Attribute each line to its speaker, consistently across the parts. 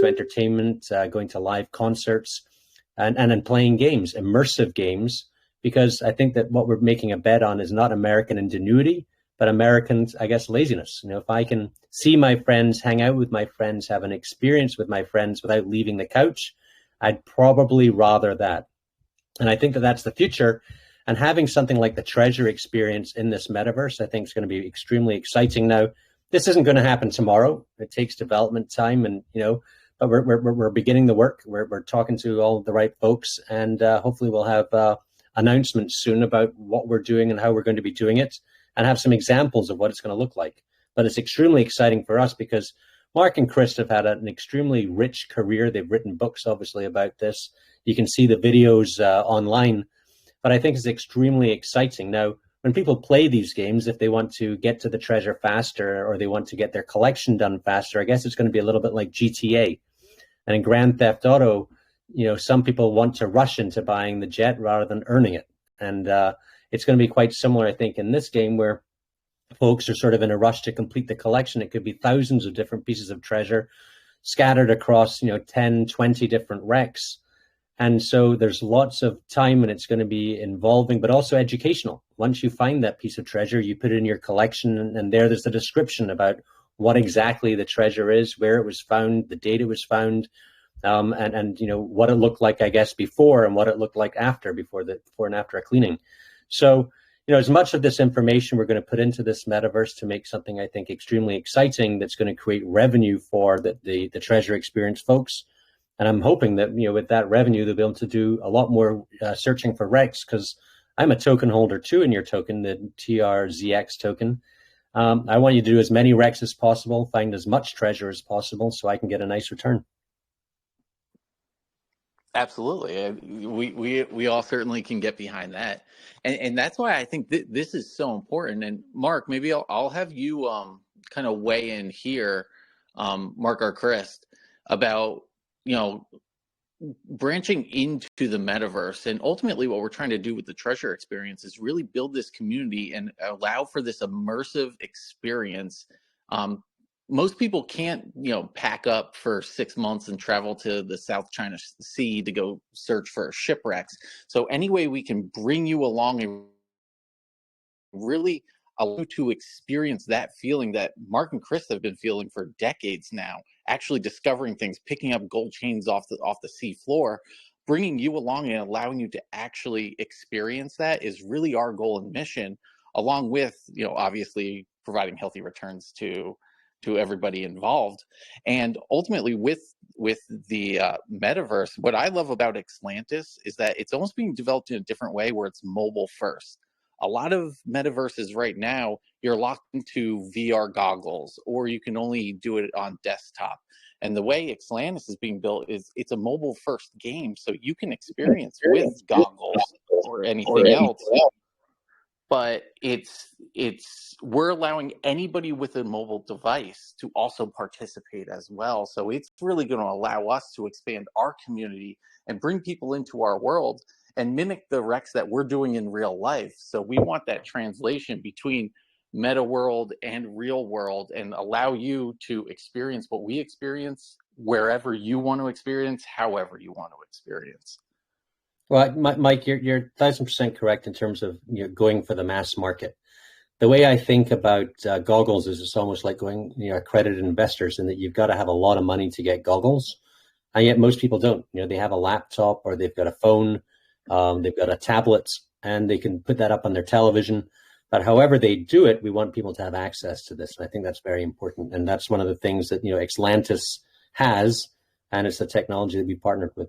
Speaker 1: to entertainment, going to live concerts, and then playing games, immersive games, because I think that what we're making a bet on is not American ingenuity, but American, I guess, laziness. If I can see my friends, hang out with my friends, have an experience with my friends without leaving the couch, I'd probably rather that. And I think that that's the future. And having something like the treasure experience in this metaverse, I think is going to be extremely exciting. Now, this isn't going to happen tomorrow. It takes development time, and but we're beginning the work. We're talking to all the right folks, and hopefully we'll have announcements soon about what we're doing and how we're going to be doing it, and have some examples of what it's going to look like. But it's extremely exciting for us because Mark and Chris have had an extremely rich career. They've written books, obviously, about this. You can see the videos online, but I think it's extremely exciting. Now, when people play these games, if they want to get to the treasure faster or they want to get their collection done faster, I guess it's going to be a little bit like GTA. And in Grand Theft Auto, some people want to rush into buying the jet rather than earning it. And it's going to be quite similar, I think, in this game where folks are sort of in a rush to complete the collection. It could be thousands of different pieces of treasure scattered across, 10, 20 different wrecks. And so there's lots of time, and it's going to be involving, but also educational. Once you find that piece of treasure, you put it in your collection, and there's a description about what exactly the treasure is, where it was found, the date it was found, and what it looked like, I guess, before and what it looked like before and after a cleaning. So, as much of this information we're going to put into this metaverse to make something, I think, extremely exciting that's going to create revenue for the treasure experience folks. And I'm hoping that, with that revenue, they'll be able to do a lot more searching for Rex, because I'm a token holder too in your token, the TRZX token. I want you to do as many Rex as possible, find as much treasure as possible so I can get a nice return.
Speaker 2: Absolutely. We all certainly can get behind that. And that's why I think this is so important. And Mark, maybe I'll have you kind of weigh in here, Mark or Chris, about branching into the metaverse. And ultimately what we're trying to do with the treasure experience is really build this community and allow for this immersive experience. Most people can't, pack up for 6 months and travel to the South China Sea to go search for shipwrecks. So any way we can bring you along and really allow you to experience that feeling that Mark and Chris have been feeling for decades now, actually discovering things, picking up gold chains off the sea floor, bringing you along and allowing you to actually experience that is really our goal and mission, along with, obviously providing healthy returns to everybody involved. And ultimately with the metaverse, what I love about Xlantis is that it's almost being developed in a different way where it's mobile first. A lot of metaverses right now, you're locked into VR goggles, or you can only do it on desktop. And the way Xlantis is being built is it's a mobile first game, so you can experience with goggles or anything else. But we're allowing anybody with a mobile device to also participate as well. So it's really going to allow us to expand our community and bring people into our world and mimic the Rex that we're doing in real life. So we want that translation between meta world and real world and allow you to experience what we experience wherever you want to experience, however you want to experience.
Speaker 1: Well, Mike, you're 1,000% correct in terms of going for the mass market. The way I think about goggles is it's almost like going accredited investors, in that you've got to have a lot of money to get goggles, and yet most people don't. They have a laptop or they've got a phone, they've got a tablet, and they can put that up on their television. But however they do it, we want people to have access to this, and I think that's very important. And that's one of the things that Xlantis has, and it's the technology that we partnered with.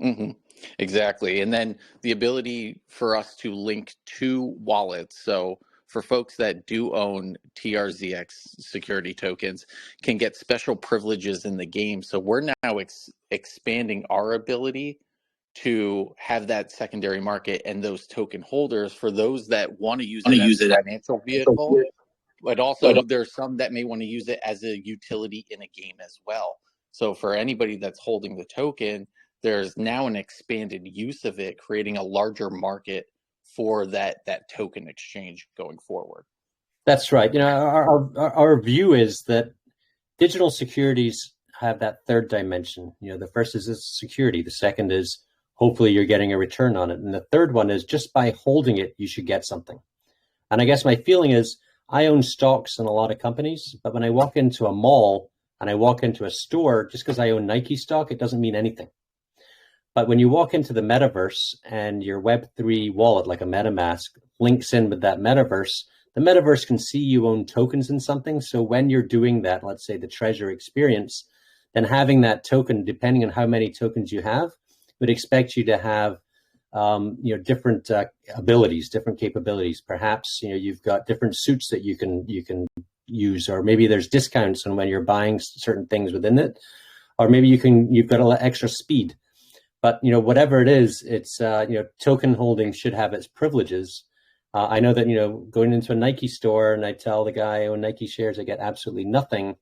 Speaker 2: Mm-hmm. Exactly. And then the ability for us to link to wallets. So for folks that do own TRZX security tokens can get special privileges in the game. So we're now expanding our ability to have that secondary market and those token holders for those that want to use it as a financial vehicle. But also there's some that may want to use it as a utility in a game as well. So for anybody that's holding the token, there's now an expanded use of it, creating a larger market for that token exchange going forward.
Speaker 1: That's right. Our view is that digital securities have that third dimension. The first is security. The second is hopefully you're getting a return on it. And the third one is just by holding it, you should get something. And I guess my feeling is I own stocks in a lot of companies, but when I walk into a mall and I walk into a store, just because I own Nike stock, it doesn't mean anything. But when you walk into the metaverse and your Web3 wallet, like a MetaMask, links in with that metaverse, the metaverse can see you own tokens in something. So when you're doing that, let's say the treasure experience, then having that token, depending on how many tokens you have, would expect you to have different abilities, different capabilities. Perhaps you've got different suits that you can use, or maybe there's discounts on when you're buying certain things within it, or maybe you've got a little extra speed. But whatever it is, it's token holding should have its privileges. I know that going into a Nike store and I tell the guy I own Nike shares, I get absolutely nothing.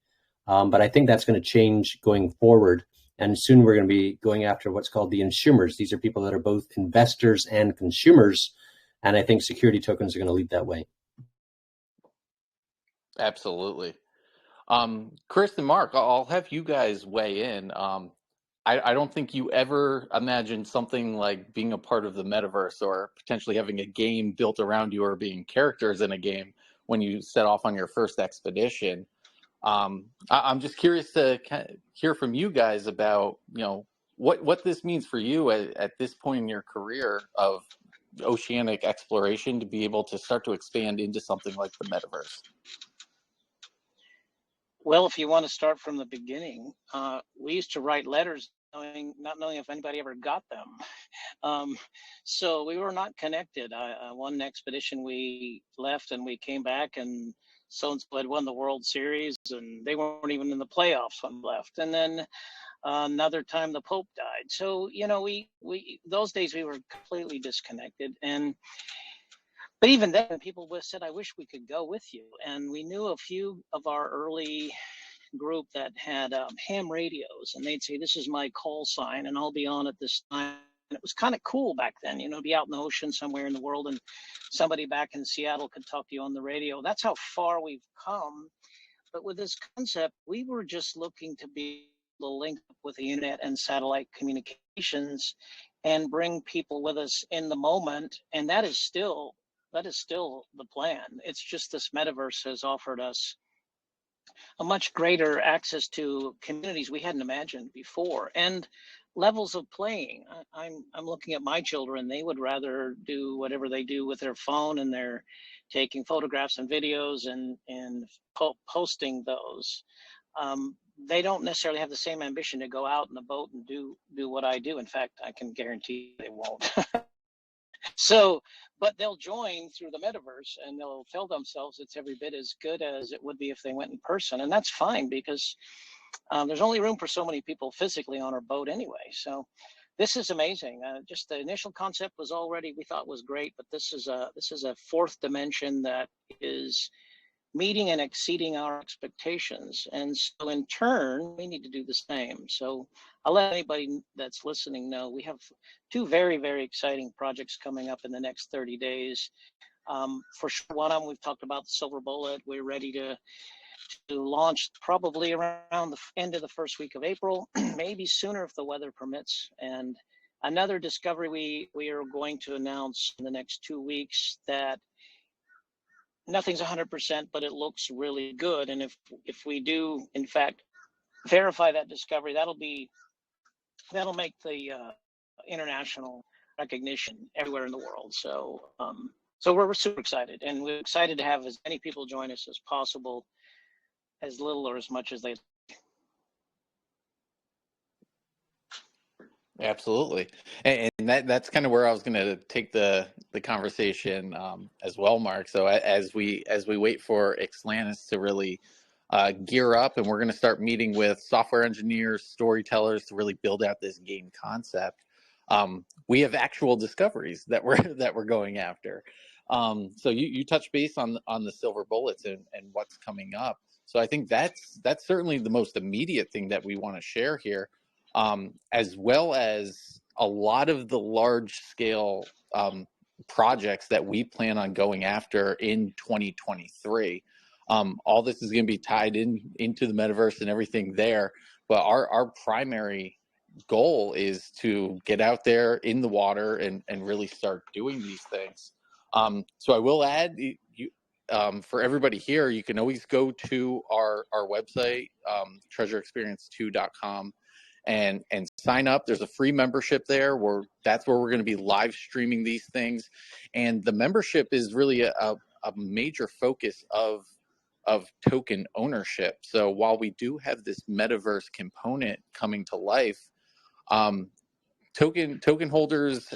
Speaker 1: But I think that's going to change going forward. And soon we're going to be going after what's called the insumers. These are people that are both investors and consumers. And I think security tokens are going to lead that way.
Speaker 2: Absolutely. Chris and Mark, I'll have you guys weigh in. I don't think you ever imagined something like being a part of the metaverse or potentially having a game built around you or being characters in a game when you set off on your first expedition. I'm just curious to hear from you guys about, what this means for you at this point in your career of oceanic exploration to be able to start to expand into something like the metaverse.
Speaker 3: Well, if you want to start from the beginning, we used to write letters not knowing if anybody ever got them. So we were not connected. One expedition we left and we came back and so-and-so had won the World Series and they weren't even in the playoffs when we left. And then another time the Pope died. So, we those days we were completely disconnected. But even then, people said, I wish we could go with you. And we knew a few of our early group that had ham radios, and they'd say, this is my call sign, and I'll be on at this time. And it was kind of cool back then, be out in the ocean somewhere in the world, and somebody back in Seattle could talk to you on the radio. That's how far we've come. But with this concept, we were just looking to be able to link up with the internet and satellite communications and bring people with us in the moment. And that is still the plan. It's just this metaverse has offered us a much greater access to communities we hadn't imagined before, and levels of playing. I'm looking at my children. They would rather do whatever they do with their phone, and they're taking photographs and videos and posting those. They don't necessarily have the same ambition to go out in a boat and do what I do. In fact, I can guarantee they won't. So, but they'll join through the metaverse and they'll tell themselves it's every bit as good as it would be if they went in person. And that's fine, because there's only room for so many people physically on our boat anyway. So this is amazing. Just the initial concept was already, we thought was great, but this is a fourth dimension that is meeting and exceeding our expectations. And so in turn, we need to do the same. So I'll let anybody that's listening know we have two very, very exciting projects coming up in the next 30 days. For sure, one of them, we've talked about the Silver Bullet. We're ready to launch probably around the end of the first week of April, maybe sooner if the weather permits. And another discovery we are going to announce in the next 2 weeks that nothing's 100%, but it looks really good. And if we do, in fact, verify that discovery, that'll make the international recognition everywhere in the world. So we're super excited, and we're excited to have as many people join us as possible, as little or as much as they.
Speaker 2: Absolutely, and that's kind of where I was going to take the conversation as well, Mark. So as we wait for Xlantis to really gear up, and we're going to start meeting with software engineers, storytellers to really build out this game concept. We have actual discoveries that we're going after. So you touch base on the silver bullets and what's coming up. So I think that's certainly the most immediate thing that we want to share here. As well as a lot of the large scale projects that we plan on going after in 2023. All this is going to be tied into the metaverse and everything there. but our primary goal is to get out there in the water and really start doing these things. So I will add, for everybody here, you can always go to our website, treasureexperience2.com, and sign up. There's a free membership there that's where we're going to be live streaming these things. And the membership is really a major focus of token ownership. So while we do have this metaverse component coming to life, token holders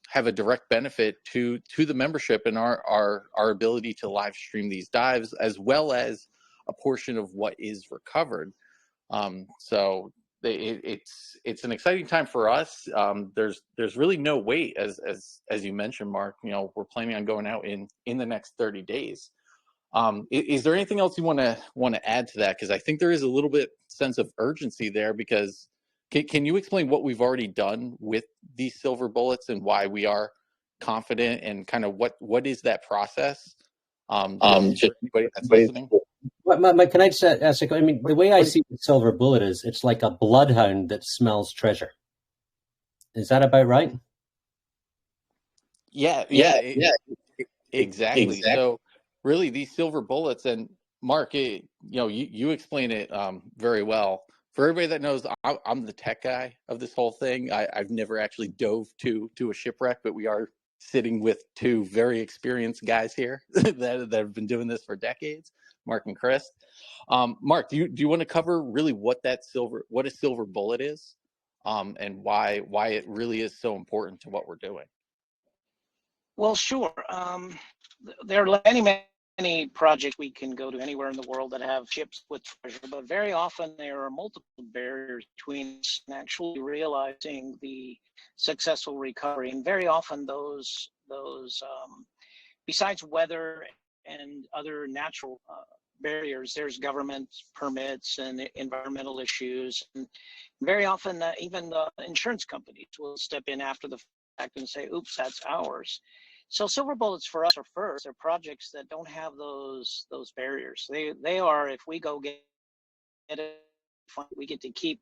Speaker 2: have a direct benefit to the membership and our ability to live stream these dives, as well as a portion of what is recovered. So it's an exciting time for us. There's really no wait, as you mentioned, Mark. We're planning on going out in the next 30 days. Is there anything else you want to add to that? Because I think there is a little bit sense of urgency there. Because can you explain what we've already done with these silver bullets and why we are confident, and kind of what is that process? Just anybody that's listening.
Speaker 1: Can I just ask a question? I mean, the way I see the silver bullet is it's like a bloodhound that smells treasure. Is that about right?
Speaker 2: Yeah, exactly. So really, these silver bullets, and Mark, you explain it very well. For everybody that knows, I'm the tech guy of this whole thing. I've never actually dove to a shipwreck, but we are sitting with two very experienced guys here that have been doing this for decades, Mark and Chris. Mark, do you want to cover really what a silver bullet is, and why it really is so important to what we're doing?
Speaker 3: Well, sure. There are many projects we can go to anywhere in the world that have ships with treasure, but very often there are multiple barriers between actually realizing the successful recovery. And very often those besides weather and other natural barriers, there's government permits and environmental issues. And very often even the insurance companies will step in after the fact and say, oops, that's ours. So silver bullets for us are first. They're projects that don't have those barriers. They are, if we go get it, we get to keep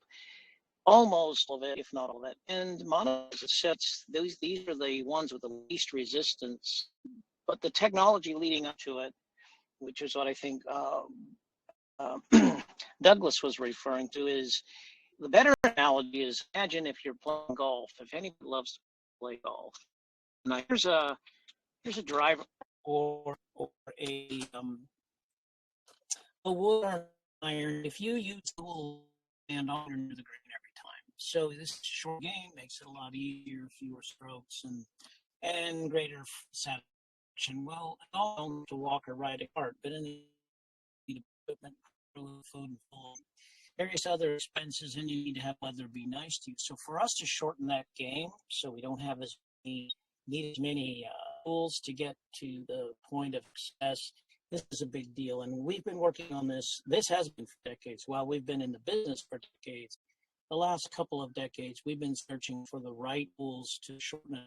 Speaker 3: almost all of it, if not all of it. And monetize, these are the ones with the least resistance. But the technology leading up to it, which is what I think Douglas was referring to, is the better analogy is, imagine if you're playing golf. If anybody loves to play golf, now here's a driver or a wood iron. If you use the tool and on the green every time, so this short game makes it a lot easier, fewer strokes and greater satisfaction. Well, all to walk or ride a cart, but in the equipment, food, and full various other expenses, and you need to have weather be nice to you. So for us to shorten that game, so we don't have need as many tools to get to the point of success, this is a big deal. And we've been working on this. This has been for decades. While we've been in the business for decades, the last couple of decades, we've been searching for the right tools to shorten it.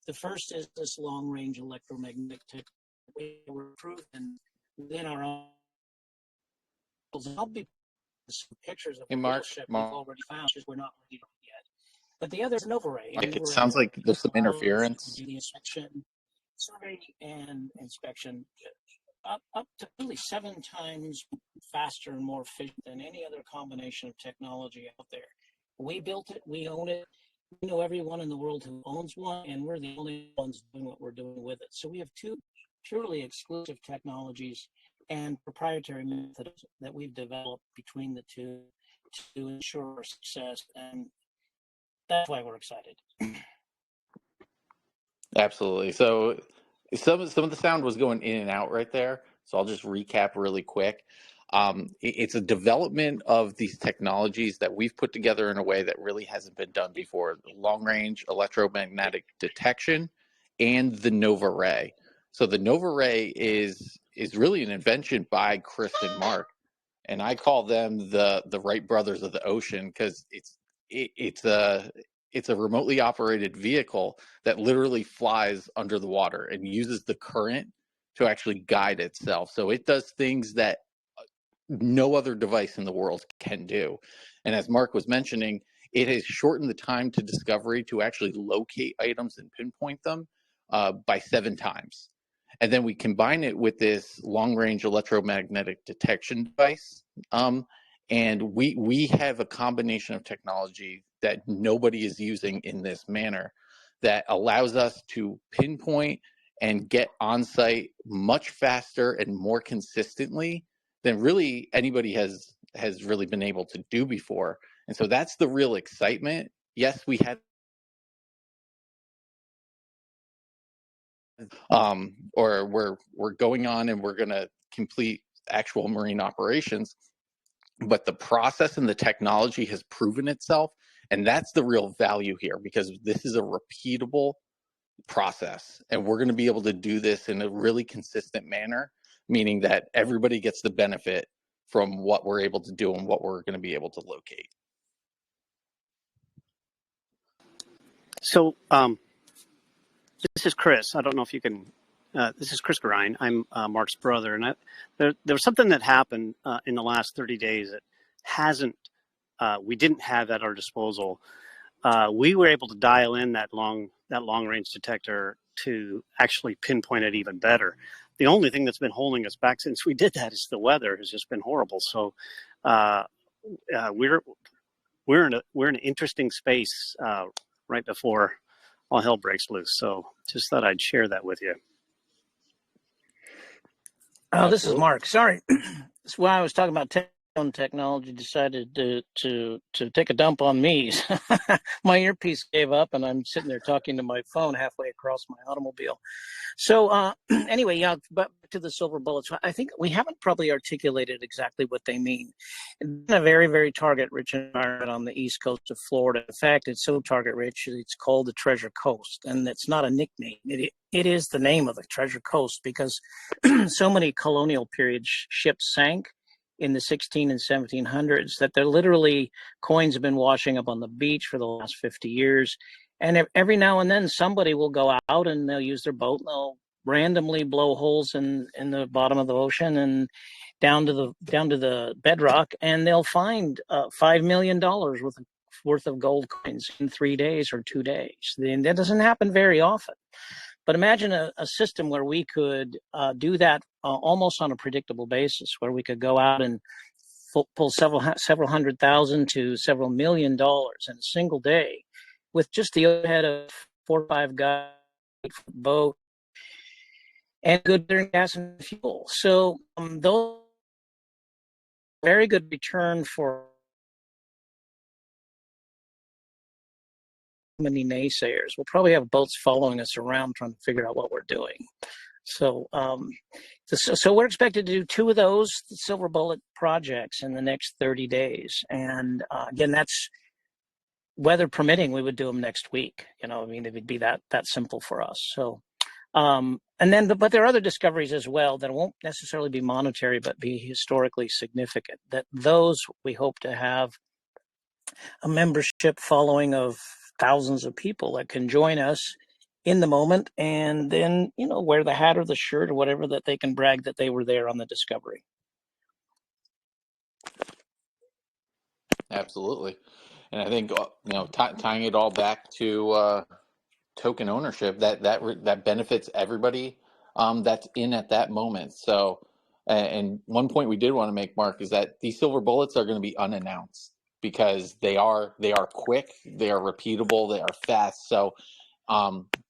Speaker 3: The first is this long-range electromagnetic technology. We were proven within our own. I'll be some pictures of the ship we've already found, which we're not ready yet. But the other is an overlay.
Speaker 2: It sounds like there's some interference.
Speaker 3: The inspection, survey, and inspection up to really 7 times faster and more efficient than any other combination of technology out there. We built it. We own it. We know everyone in the world who owns one, and we're the only ones doing what we're doing with it. So we have 2 purely exclusive technologies and proprietary methods that we've developed between the 2 to ensure our success, and that's why we're excited.
Speaker 2: Absolutely. So some of the sound was going in and out right there, so I'll just recap really quick. It's a development of these technologies that we've put together in a way that really hasn't been done before: long-range electromagnetic detection and the Nova Ray. So the Nova Ray is really an invention by Chris and Mark, and I call them the Wright brothers of the ocean, because it's a remotely operated vehicle that literally flies under the water and uses the current to actually guide itself. So it does things that no other device in the world can do. And as Mark was mentioning, it has shortened the time to discovery to actually locate items and pinpoint them by 7 times. And then we combine it with this long-range electromagnetic detection device. And we have a combination of technology that nobody is using in this manner that allows us to pinpoint and get on site much faster and more consistently than really anybody has really been able to do before. And so that's the real excitement. Yes, we had or we're going on and we're going to complete actual marine operations, but the process and the technology has proven itself, and that's the real value here, because this is a repeatable process, and we're going to be able to do this in a really consistent manner, meaning that everybody gets the benefit from what we're able to do and what we're going to be able to locate.
Speaker 4: So this is Chris. I don't know if you can. This is Chris Grine. I'm Mark's brother, and there was something that happened in the last 30 days that hasn't. We didn't have at our disposal. We were able to dial in that long range detector to actually pinpoint it even better. The only thing that's been holding us back since we did that is the weather has just been horrible. So we're in an interesting space right before all hell breaks loose. So just thought I'd share that with you.
Speaker 3: Oh, this is Mark. Sorry. That's why I was talking about technology decided to take a dump on me. My earpiece gave up and I'm sitting there talking to my phone halfway across my automobile. So anyway, yeah, but to the silver bullets, I think we haven't probably articulated exactly what they mean. It's a very, very target-rich environment on the east coast of Florida. In fact, it's so target-rich, it's called the Treasure Coast, and it's not a nickname. It is the name of the Treasure Coast because so many colonial period ships sank in the 16 and 1700s that they're literally coins have been washing up on the beach for the last 50 years. And every now and then somebody will go out and they'll use their boat and they'll randomly blow holes in the bottom of the ocean and down to the bedrock, and they'll find $5 million worth of gold coins in 3 days or 2 days. And that doesn't happen very often. But imagine a system where we could do that almost on a predictable basis, where we could go out and pull several $100,000 to several $1 million in a single day with just the overhead of 4 or 5 guys, boat, and good gas and fuel. So those very good return for many naysayers. We'll probably have boats following us around trying to figure out what we're doing. So so we're expected to do 2 of those silver bullet projects in the next 30 days. And again, that's weather permitting, we would do them next week. You know, I mean, it would be that simple for us. So, and then, but there are other discoveries as well that won't necessarily be monetary, but be historically significant. That those we hope to have a membership following of thousands of people that can join us in the moment, and then, you know, wear the hat or the shirt or whatever that they can brag that they were there on the discovery.
Speaker 2: Absolutely. And I think, you know, tying it all back to token ownership, that benefits everybody that's in at that moment. So, and one point we did want to make, Mark, is that these silver bullets are going to be unannounced because they are quick, they are repeatable, they are fast. So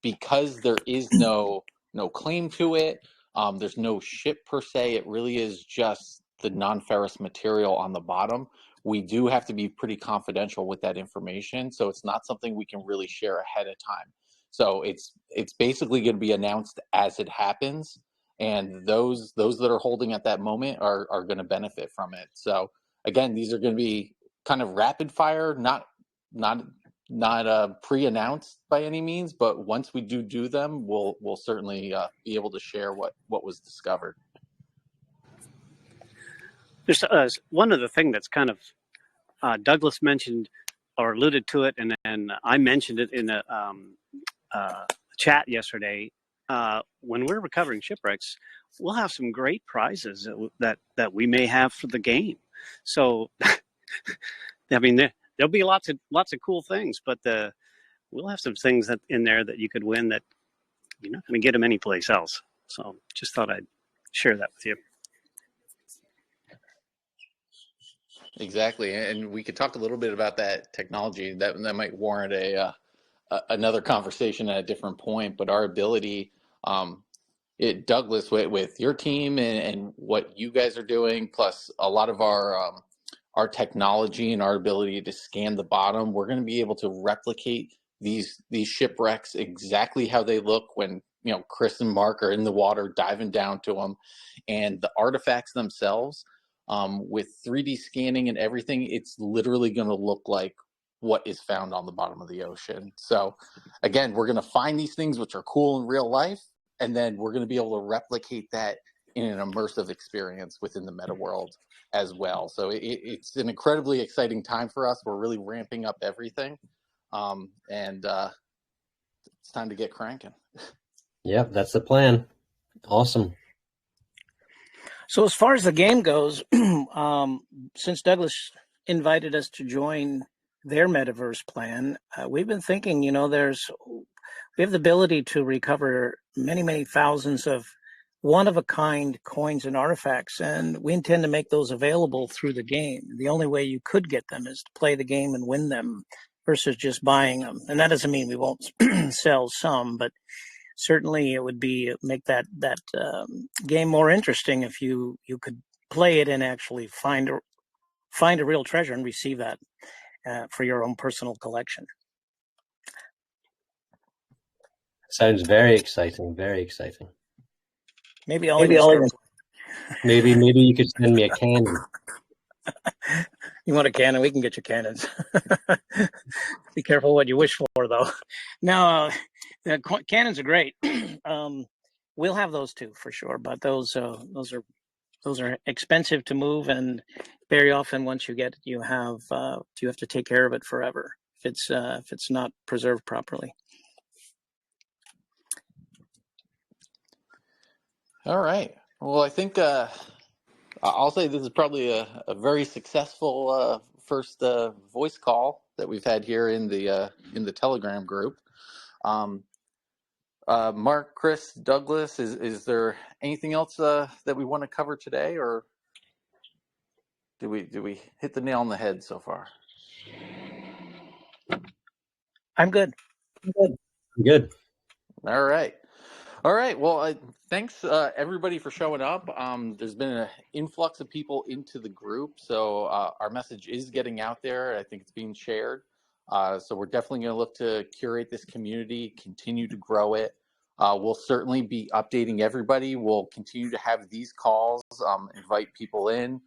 Speaker 2: because there is no claim to it, there's no ship per se, it really is just the non-ferrous material on the bottom. We do have to be pretty confidential with that information, so it's not something we can really share ahead of time. So it's basically going to be announced as it happens, and those that are holding at that moment are going to benefit from it. So again, these are going to be kind of rapid fire, not pre-announced by any means, but once we do them, we'll certainly be able to share what was discovered.
Speaker 4: There's one other thing that's kind of Douglas mentioned or alluded to it, and then I mentioned it in a chat yesterday. when we're recovering shipwrecks, we'll have some great prizes that we may have for the game. So, I mean, there'll be lots of cool things, but we'll have some things in there that you could win that you're not going to get them anyplace else. So, just thought I'd share that with you.
Speaker 2: Exactly, and we could talk a little bit about that technology. That might warrant another conversation at a different point. But our ability, Douglas, with your team and what you guys are doing, plus a lot of our technology and our ability to scan the bottom, we're going to be able to replicate these shipwrecks exactly how they look when Chris and Mark are in the water diving down to them, and the artifacts themselves. With 3D scanning and everything, it's literally going to look like what is found on the bottom of the ocean. So again, we're going to find these things which are cool in real life, and then we're going to be able to replicate that in an immersive experience within the meta world as well. So it's an incredibly exciting time for us. We're really ramping up everything, and it's time to get cranking.
Speaker 1: Yep, that's the plan. Awesome.
Speaker 3: So as far as the game goes, since Douglas invited us to join their metaverse plan, we've been thinking, we have the ability to recover many, many thousands of one-of-a-kind coins and artifacts, and we intend to make those available through the game. The only way you could get them is to play the game and win them versus just buying them. And that doesn't mean we won't sell some, but certainly it would make that game more interesting if you could play it and actually find a real treasure and receive that for your own personal collection.
Speaker 1: Sounds very exciting. Very exciting.
Speaker 3: Maybe
Speaker 1: maybe you could send me a cannon.
Speaker 3: You want a cannon? We can get you cannons. Be careful what you wish for, though. No, the cannons are great. We'll have those too for sure, but those are expensive to move, and very often once you get it, you have to take care of it forever if it's not preserved properly.
Speaker 2: All right. Well, I think I'll say this is probably a very successful first voice call that we've had here in the Telegram group. Mark, Chris, Douglas, is there anything else that we want to cover today, or do we hit the nail on the head so far?
Speaker 3: I'm good.
Speaker 1: Good.
Speaker 2: All right. Well, thanks everybody for showing up. There's been an influx of people into the group, so our message is getting out there. I think it's being shared. So we're definitely going to look to curate this community, continue to grow it. We'll certainly be updating everybody. We'll continue to have these calls, invite people in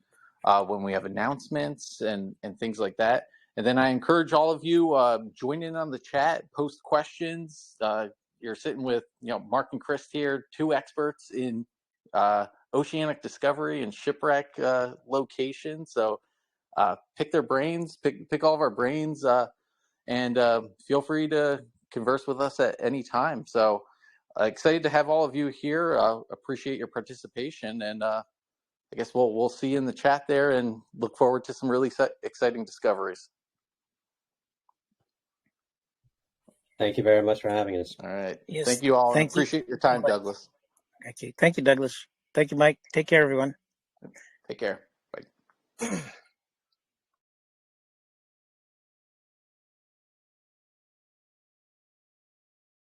Speaker 2: when we have announcements and things like that. And then I encourage all of you, join in on the chat, post questions. You're sitting with Mark and Chris here, two experts in oceanic discovery and shipwreck location. So pick their brains, pick all of our brains, and feel free to converse with us at any time. So excited to have all of you here. Appreciate your participation, and I guess we'll see you in the chat there, and look forward to some really exciting discoveries.
Speaker 1: Thank you very much for having us.
Speaker 2: All right.
Speaker 3: Yes.
Speaker 2: Thank you all.
Speaker 3: Thank you.
Speaker 2: Appreciate your time, Douglas.
Speaker 3: Thank you, Douglas. Thank you, Mike. Take care, everyone.
Speaker 2: Take care. Bye.